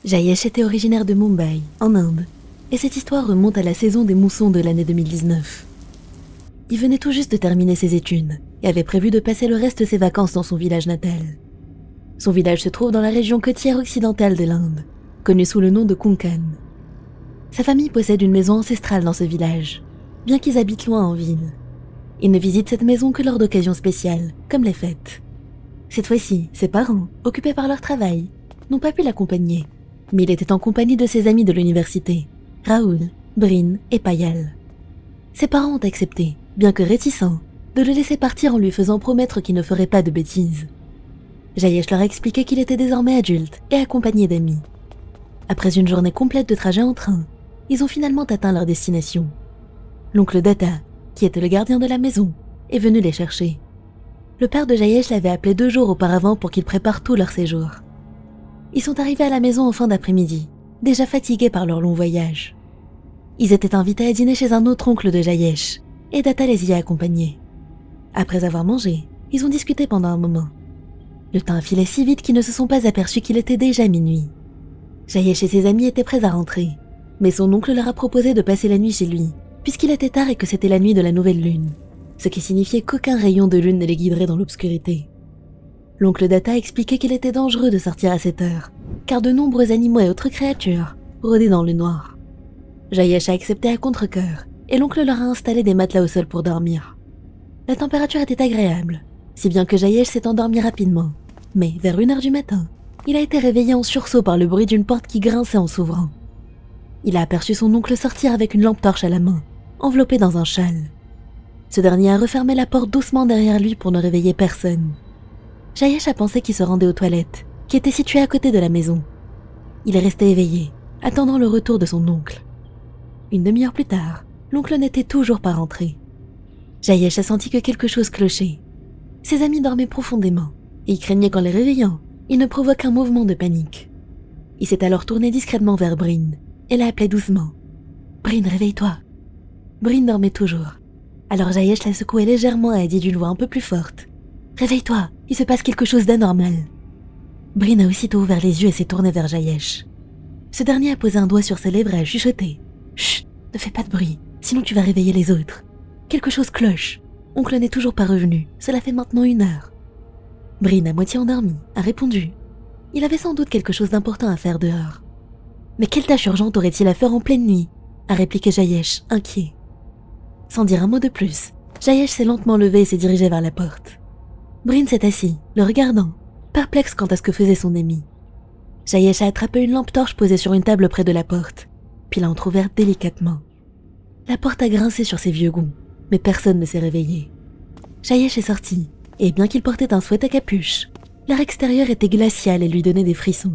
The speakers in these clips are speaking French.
Jayesh était originaire de Mumbai, en Inde, et cette histoire remonte à la saison des moussons de l'année 2019. Il venait tout juste de terminer ses études et avait prévu de passer le reste de ses vacances dans son village natal. Son village se trouve dans la région côtière occidentale de l'Inde, connue sous le nom de Konkan. Sa famille possède une maison ancestrale dans ce village, bien qu'ils habitent loin en ville. Ils ne visitent cette maison que lors d'occasions spéciales, comme les fêtes. Cette fois-ci, ses parents, occupés par leur travail, n'ont pas pu l'accompagner, mais il était en compagnie de ses amis de l'université, Rahul, Brin et Payal. Ses parents ont accepté, bien que réticents, de le laisser partir en lui faisant promettre qu'il ne ferait pas de bêtises. Jayesh leur a expliqué qu'il était désormais adulte et accompagné d'amis. Après une journée complète de trajet en train, ils ont finalement atteint leur destination. L'oncle Datta, qui était le gardien de la maison, est venu les chercher. Le père de Jayesh l'avait appelé 2 jours auparavant pour qu'il prépare tout leur séjour. Ils sont arrivés à la maison en fin d'après-midi, déjà fatigués par leur long voyage. Ils étaient invités à dîner chez un autre oncle de Jayesh, et Datta les y a accompagnés. Après avoir mangé, ils ont discuté pendant un moment. Le temps filait si vite qu'ils ne se sont pas aperçus qu'il était déjà minuit. Jayesh et ses amis étaient prêts à rentrer, mais son oncle leur a proposé de passer la nuit chez lui, puisqu'il était tard et que c'était la nuit de la nouvelle lune, ce qui signifiait qu'aucun rayon de lune ne les guiderait dans l'obscurité. L'oncle Datta a expliqué qu'il était dangereux de sortir à cette heure, car de nombreux animaux et autres créatures rôdaient dans le noir. Jayesh a accepté à contre-cœur, et l'oncle leur a installé des matelas au sol pour dormir. La température était agréable, si bien que Jayesh s'est endormi rapidement, mais vers 1h du matin, il a été réveillé en sursaut par le bruit d'une porte qui grinçait en s'ouvrant. Il a aperçu son oncle sortir avec une lampe torche à la main, enveloppée dans un châle. Ce dernier a refermé la porte doucement derrière lui pour ne réveiller personne. Jayesh a pensé qu'il se rendait aux toilettes, qui étaient situées à côté de la maison. Il est resté éveillé, attendant le retour de son oncle. Une demi-heure plus tard, l'oncle n'était toujours pas rentré. Jayesh a senti que quelque chose clochait. Ses amis dormaient profondément, et il craignait qu'en les réveillant, il ne provoque un mouvement de panique. Il s'est alors tourné discrètement vers Brin, et l'a appelé doucement. « Brin, réveille-toi !» Brin dormait toujours. Alors Jayesh l'a secoué légèrement et a dit d'une voix un peu plus forte. « Réveille-toi, il se passe quelque chose d'anormal !» Brin a aussitôt ouvert les yeux et s'est tourné vers Jayesh. Ce dernier a posé un doigt sur ses lèvres et a chuchoté. « Chut, ne fais pas de bruit, sinon tu vas réveiller les autres. Quelque chose cloche. Oncle n'est toujours pas revenu, cela fait maintenant 1 heure. » Brin, à moitié endormi, a répondu. Il avait sans doute quelque chose d'important à faire dehors. « Mais quelle tâche urgente aurait-il à faire en pleine nuit ?» a répliqué Jayesh, inquiet. Sans dire un mot de plus, Jayesh s'est lentement levé et s'est dirigé vers la porte. Brin s'est assis, le regardant, perplexe quant à ce que faisait son ami. Jayesh a attrapé une lampe torche posée sur une table près de la porte, puis l'a entrouverte délicatement. La porte a grincé sur ses vieux gonds, mais personne ne s'est réveillé. Jayesh est sorti, et bien qu'il portait un sweat à capuche, l'air extérieur était glacial et lui donnait des frissons.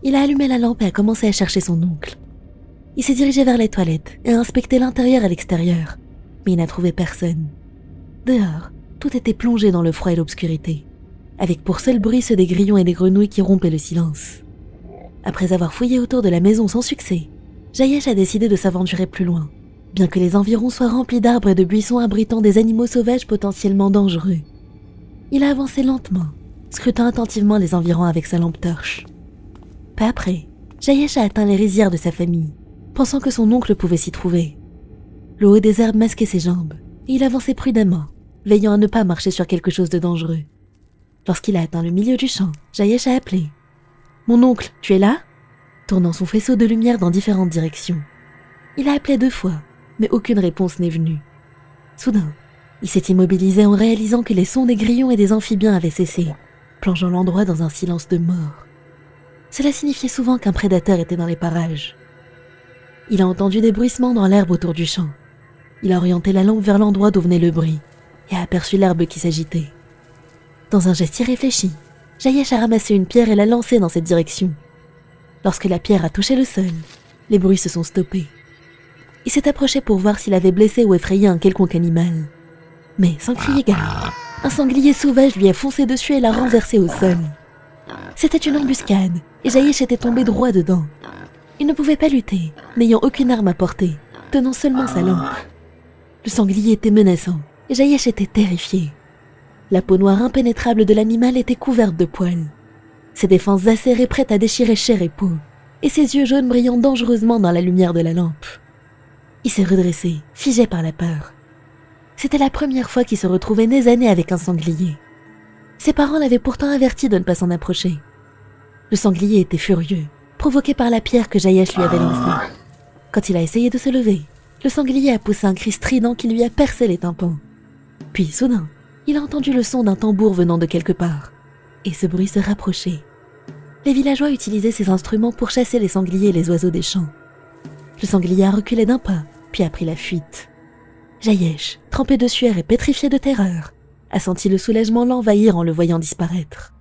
Il a allumé la lampe et a commencé à chercher son oncle. Il s'est dirigé vers les toilettes et a inspecté l'intérieur et l'extérieur, mais il n'a trouvé personne. Dehors, tout était plongé dans le froid et l'obscurité, avec pour seul bruit ceux des grillons et des grenouilles qui rompaient le silence. Après avoir fouillé autour de la maison sans succès, Jayesh a décidé de s'aventurer plus loin, bien que les environs soient remplis d'arbres et de buissons abritant des animaux sauvages potentiellement dangereux. Il a avancé lentement, scrutant attentivement les environs avec sa lampe torche. Peu après, Jayesh a atteint les rizières de sa famille, pensant que son oncle pouvait s'y trouver. Le haut des herbes masquait ses jambes, et il avançait prudemment, veillant à ne pas marcher sur quelque chose de dangereux. Lorsqu'il a atteint le milieu du champ, Jayesh a appelé. « Mon oncle, tu es là ?» tournant son faisceau de lumière dans différentes directions. Il a appelé 2 fois, mais aucune réponse n'est venue. Soudain, il s'est immobilisé en réalisant que les sons des grillons et des amphibiens avaient cessé, plongeant l'endroit dans un silence de mort. Cela signifiait souvent qu'un prédateur était dans les parages. Il a entendu des bruissements dans l'herbe autour du champ. Il a orienté la lampe vers l'endroit d'où venait le bruit et a aperçu l'herbe qui s'agitait. Dans un geste irréfléchi, Jayesh a ramassé une pierre et l'a lancée dans cette direction. Lorsque la pierre a touché le sol, les bruits se sont stoppés. Il s'est approché pour voir s'il avait blessé ou effrayé un quelconque animal. Mais sans crier gare, un sanglier sauvage lui a foncé dessus et l'a renversé au sol. C'était une embuscade et Jayesh était tombé droit dedans. Il ne pouvait pas lutter, n'ayant aucune arme à portée, tenant seulement sa lampe. Le sanglier était menaçant et Jayesh était terrifié. La peau noire impénétrable de l'animal était couverte de poils. Ses défenses acérées prêtes à déchirer chair et peau et ses yeux jaunes brillant dangereusement dans la lumière de la lampe. Il s'est redressé, figé par la peur. C'était la première fois qu'il se retrouvait nez à nez avec un sanglier. Ses parents l'avaient pourtant averti de ne pas s'en approcher. Le sanglier était furieux, provoqué par la pierre que Jayesh lui avait lancée. Quand il a essayé de se lever, le sanglier a poussé un cri strident qui lui a percé les tympans. Puis, soudain, il a entendu le son d'un tambour venant de quelque part, et ce bruit se rapprochait. Les villageois utilisaient ces instruments pour chasser les sangliers et les oiseaux des champs. Le sanglier a reculé d'un pas, puis a pris la fuite. Jayesh, trempé de sueur et pétrifié de terreur, a senti le soulagement l'envahir en le voyant disparaître.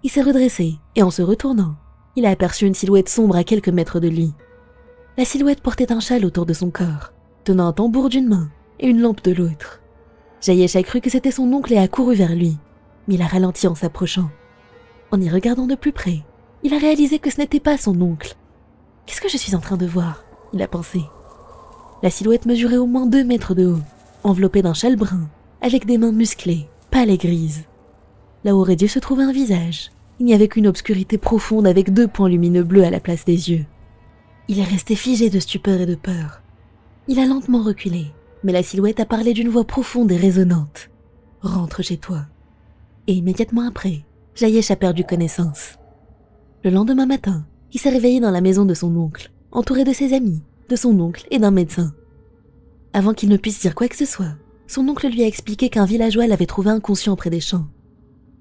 Il s'est redressé, et en se retournant, il a aperçu une silhouette sombre à quelques mètres de lui. La silhouette portait un châle autour de son corps, tenant un tambour d'une main et une lampe de l'autre. Jayesh a cru que c'était son oncle et a couru vers lui, mais il a ralenti en s'approchant. En y regardant de plus près, il a réalisé que ce n'était pas son oncle. « Qu'est-ce que je suis en train de voir ?» il a pensé. La silhouette mesurait au moins 2 mètres de haut, enveloppée d'un châle brun, avec des mains musclées, pâles et grises. Là où aurait dû se trouver un visage, il n'y avait qu'une obscurité profonde avec 2 points lumineux bleus à la place des yeux. Il est resté figé de stupeur et de peur. Il a lentement reculé, mais la silhouette a parlé d'une voix profonde et résonnante. « Rentre chez toi. » Et immédiatement après, Jayesh a perdu connaissance. Le lendemain matin, il s'est réveillé dans la maison de son oncle, entouré de ses amis, de son oncle et d'un médecin. Avant qu'il ne puisse dire quoi que ce soit, son oncle lui a expliqué qu'un villageois l'avait trouvé inconscient près des champs.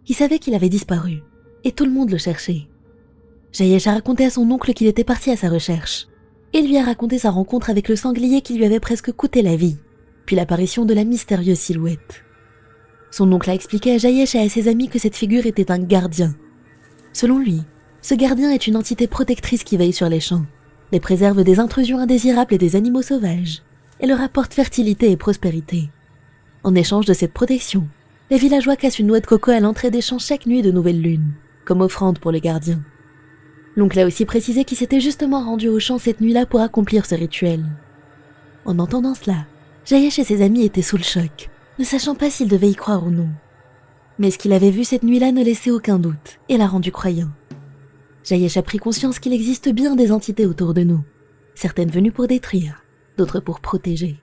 Il savait qu'il avait disparu, et tout le monde le cherchait. Jayesh a raconté à son oncle qu'il était parti à sa recherche, et lui a raconté sa rencontre avec le sanglier qui lui avait presque coûté la vie, puis l'apparition de la mystérieuse silhouette. Son oncle a expliqué à Jayesh et à ses amis que cette figure était un gardien. Selon lui, ce gardien est une entité protectrice qui veille sur les champs, les préserve des intrusions indésirables et des animaux sauvages, et leur apporte fertilité et prospérité. En échange de cette protection, les villageois cassent une noix de coco à l'entrée des champs chaque nuit de nouvelle lune, comme offrande pour le gardien. L'oncle a aussi précisé qu'il s'était justement rendu au champ cette nuit-là pour accomplir ce rituel. En entendant cela, Jayesh et ses amis étaient sous le choc, ne sachant pas s'ils devaient y croire ou non. Mais ce qu'il avait vu cette nuit-là ne laissait aucun doute et l'a rendu croyant. Jayesh a pris conscience qu'il existe bien des entités autour de nous, certaines venues pour détruire, d'autres pour protéger.